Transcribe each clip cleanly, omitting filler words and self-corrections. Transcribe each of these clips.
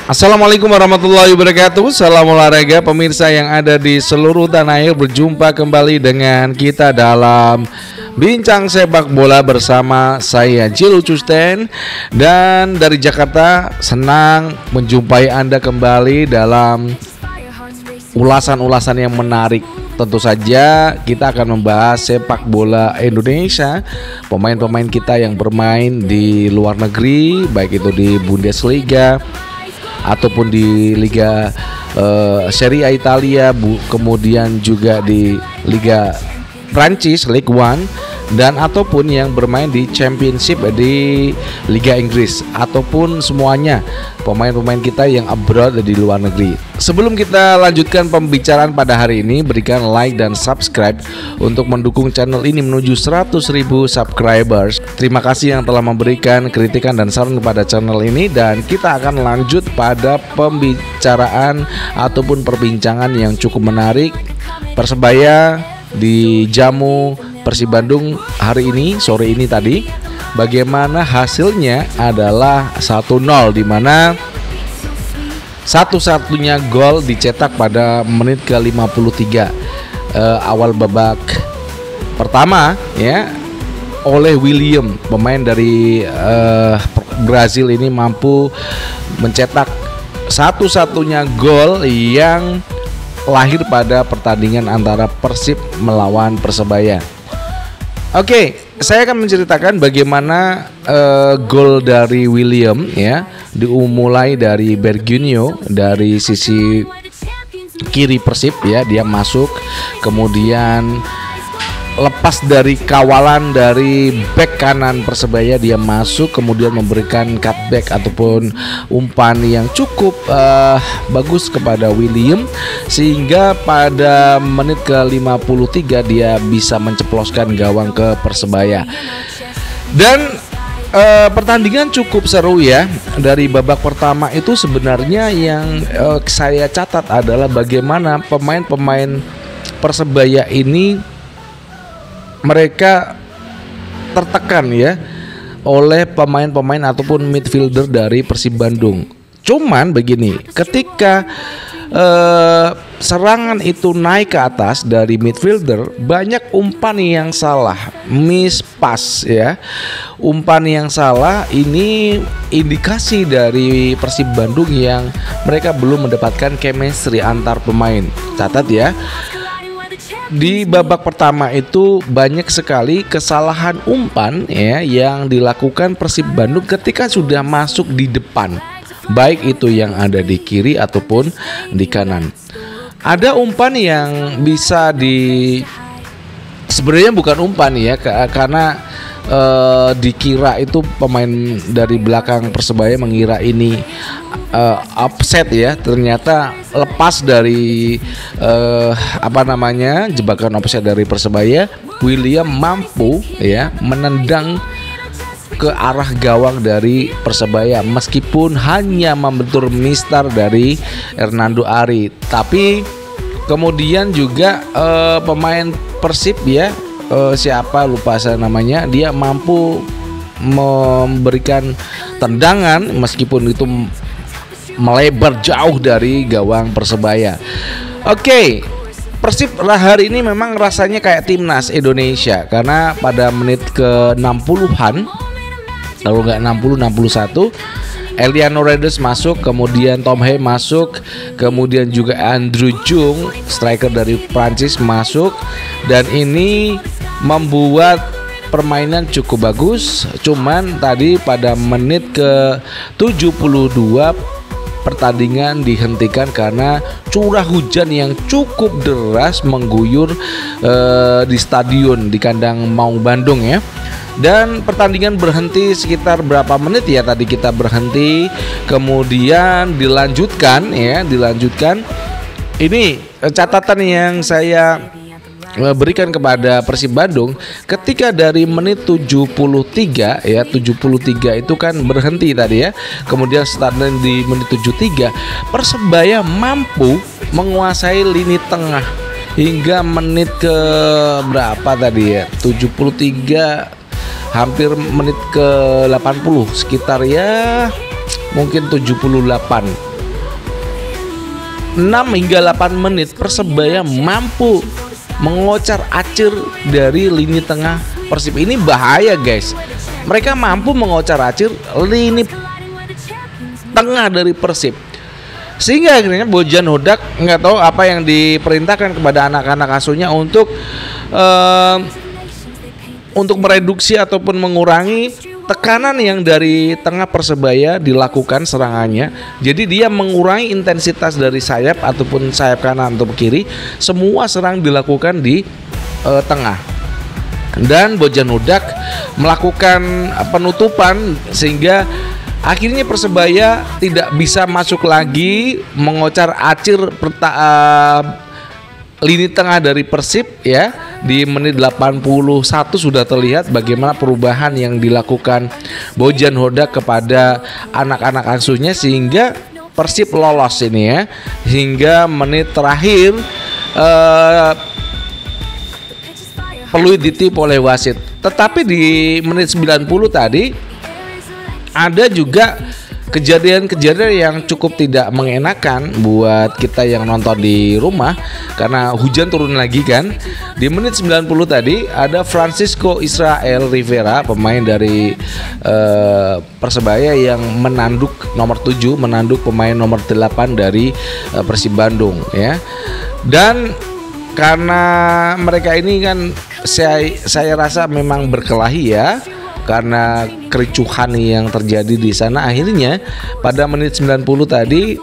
Assalamualaikum warahmatullahi wabarakatuh. Salam olahraga pemirsa yang ada di seluruh tanah air. Berjumpa kembali dengan kita dalam Bincang Sepak Bola bersama saya Jilu Custen. Dan dari Jakarta, senang menjumpai Anda kembali dalam ulasan-ulasan yang menarik. Tentu saja kita akan membahas sepak bola Indonesia, pemain-pemain kita yang bermain di luar negeri, baik itu di Bundesliga ataupun di Liga Serie A Italia, kemudian juga di Liga Prancis Ligue 1, dan ataupun yang bermain di Championship di Liga Inggris, ataupun semuanya pemain-pemain kita yang abroad di luar negeri. Sebelum kita lanjutkan pembicaraan pada hari ini, berikan like dan subscribe untuk mendukung channel ini menuju 100.000 subscribers. Terima kasih yang telah memberikan kritikan dan saran kepada channel ini, dan kita akan lanjut pada pembicaraan ataupun perbincangan yang cukup menarik. Persebaya dijamu Persib Bandung hari ini, sore ini tadi. Bagaimana hasilnya adalah 1-0, di mana satu-satunya gol dicetak pada menit ke-53 awal babak pertama ya, oleh William, pemain dari Brazil ini mampu mencetak satu-satunya gol yang lahir pada pertandingan antara Persib melawan Persebaya. Oke, saya akan menceritakan bagaimana gol dari William ya, dimulai dari Bergunio dari sisi kiri Persib ya, dia masuk, kemudian lepas dari kawalan dari bek kanan Persebaya, dia masuk, kemudian memberikan cutback ataupun umpan yang cukup bagus kepada William, sehingga pada menit ke-53 dia bisa menceploskan gawang ke Persebaya. Dan pertandingan cukup seru ya. Dari babak pertama itu sebenarnya yang saya catat adalah bagaimana pemain-pemain Persebaya ini mereka tertekan ya oleh pemain-pemain ataupun midfielder dari Persib Bandung. Cuman begini, ketika serangan itu naik ke atas dari midfielder, banyak umpan yang salah, miss pass ya. Umpan yang salah ini indikasi dari Persib Bandung yang mereka belum mendapatkan chemistry antar pemain. Catat ya, di babak pertama itu banyak sekali kesalahan umpan ya yang dilakukan Persib Bandung ketika sudah masuk di depan, baik itu yang ada di kiri ataupun di kanan. Ada umpan yang bisa sebenarnya bukan umpan ya, karena dikira itu pemain dari belakang Persebaya mengira ini offset ya, ternyata lepas dari jebakan offset dari Persebaya. William mampu ya menendang ke arah gawang dari Persebaya meskipun hanya membentur mistar dari Hernando Ari. Tapi kemudian juga pemain Persib ya, siapa lupa saya namanya, dia mampu memberikan tendangan meskipun itu melebar jauh dari gawang Persebaya. Oke, Persib hari ini memang rasanya kayak timnas Indonesia, karena pada menit ke-60-an, kalau nggak 60-61, Eliano Redes masuk, kemudian Tom Hey masuk, kemudian juga Andrew Jung, striker dari Prancis masuk, dan ini membuat permainan cukup bagus. Cuman tadi pada menit ke-72 pertandingan dihentikan karena curah hujan yang cukup deras mengguyur di stadion di kandang Maung Bandung ya. Dan pertandingan berhenti sekitar berapa menit ya, tadi kita berhenti, kemudian dilanjutkan. Ini catatan yang saya berikan kepada Persib Bandung, ketika dari menit 73 ya, 73 itu kan berhenti tadi ya, kemudian start di menit 73, Persebaya mampu menguasai lini tengah hingga menit ke berapa tadi ya, 73 hampir menit ke 80, sekitar ya mungkin 78 6 hingga 8 menit Persebaya mampu mengocar-acir dari lini tengah Persib. Ini bahaya guys. Mereka mampu mengocar-acir lini tengah dari Persib, sehingga akhirnya Bojan Hodak nggak tahu apa yang diperintahkan kepada anak-anak asuhnya untuk mereduksi ataupun mengurangi tekanan yang dari tengah Persebaya dilakukan serangannya. Jadi dia mengurangi intensitas dari sayap ataupun sayap kanan atau kiri, semua serang dilakukan di tengah. Dan Bojan Hodak melakukan penutupan sehingga akhirnya Persebaya tidak bisa masuk lagi mengocar-acir lini tengah dari Persib ya. Di menit 81 sudah terlihat bagaimana perubahan yang dilakukan Bojan Hodak kepada anak-anak asuhnya sehingga Persib lolos ini ya. Hingga menit terakhir peluit ditiup oleh wasit. Tetapi di menit 90 tadi ada juga kejadian-kejadian yang cukup tidak mengenakan buat kita yang nonton di rumah karena hujan turun lagi kan. Di menit 90 tadi ada Francisco Israel Rivera, pemain dari Persebaya yang menanduk nomor 7, menanduk pemain nomor 8 dari Persib Bandung ya. Dan karena mereka ini kan saya rasa memang berkelahi ya, karena kericuhan yang terjadi di sana. Akhirnya pada menit 90 tadi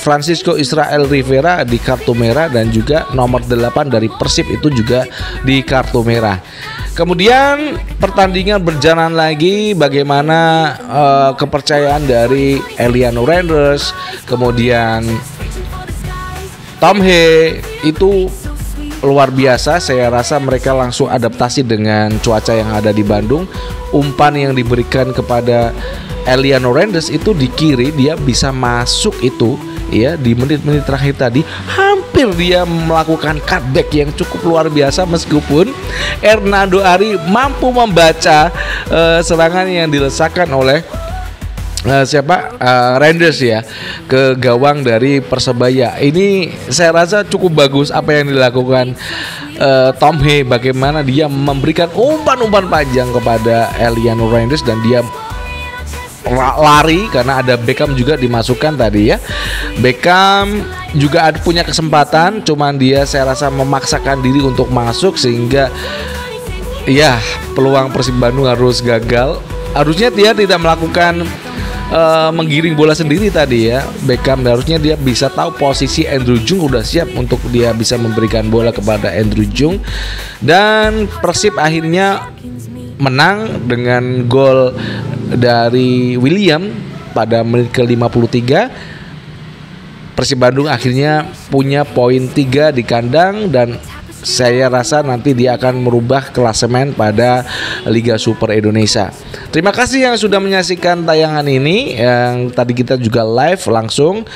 Francisco Israel Rivera di kartu merah dan juga nomor 8 dari Persib itu juga di kartu merah. Kemudian pertandingan berjalan lagi, bagaimana kepercayaan dari Eliano Renders, kemudian Tom He itu luar biasa. Saya rasa mereka langsung adaptasi dengan cuaca yang ada di Bandung. Umpan yang diberikan kepada Eliano Renders itu di kiri, dia bisa masuk itu ya di menit-menit terakhir tadi. Hampir dia melakukan cutback yang cukup luar biasa meskipun Hernando Ari mampu membaca serangan yang dilesakan oleh Renders ya ke gawang dari Persebaya. Ini saya rasa cukup bagus apa yang dilakukan Tom He, bagaimana dia memberikan umpan-umpan panjang kepada Eliano Renders dan dia lari karena ada Beckham juga dimasukkan tadi ya. Beckham juga punya kesempatan, cuman dia saya rasa memaksakan diri untuk masuk sehingga ya peluang Persib Bandung harus gagal. Harusnya dia tidak melakukan menggiring bola sendiri tadi ya. Beckham harusnya dia bisa tahu posisi Andrew Jung udah siap untuk dia bisa memberikan bola kepada Andrew Jung. Dan Persib akhirnya menang dengan gol dari William pada menit ke-53. Persib Bandung akhirnya punya poin 3 di kandang dan saya rasa nanti dia akan merubah klasemen pada Liga Super Indonesia. Terima kasih yang sudah menyaksikan tayangan ini, yang tadi kita juga live langsung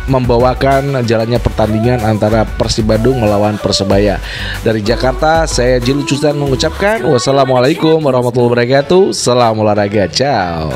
membawakan jalannya pertandingan antara Persib Bandung melawan Persebaya. Dari Jakarta, saya Jilu Custan mengucapkan wassalamualaikum warahmatullahi wabarakatuh. Salam olahraga, ciao.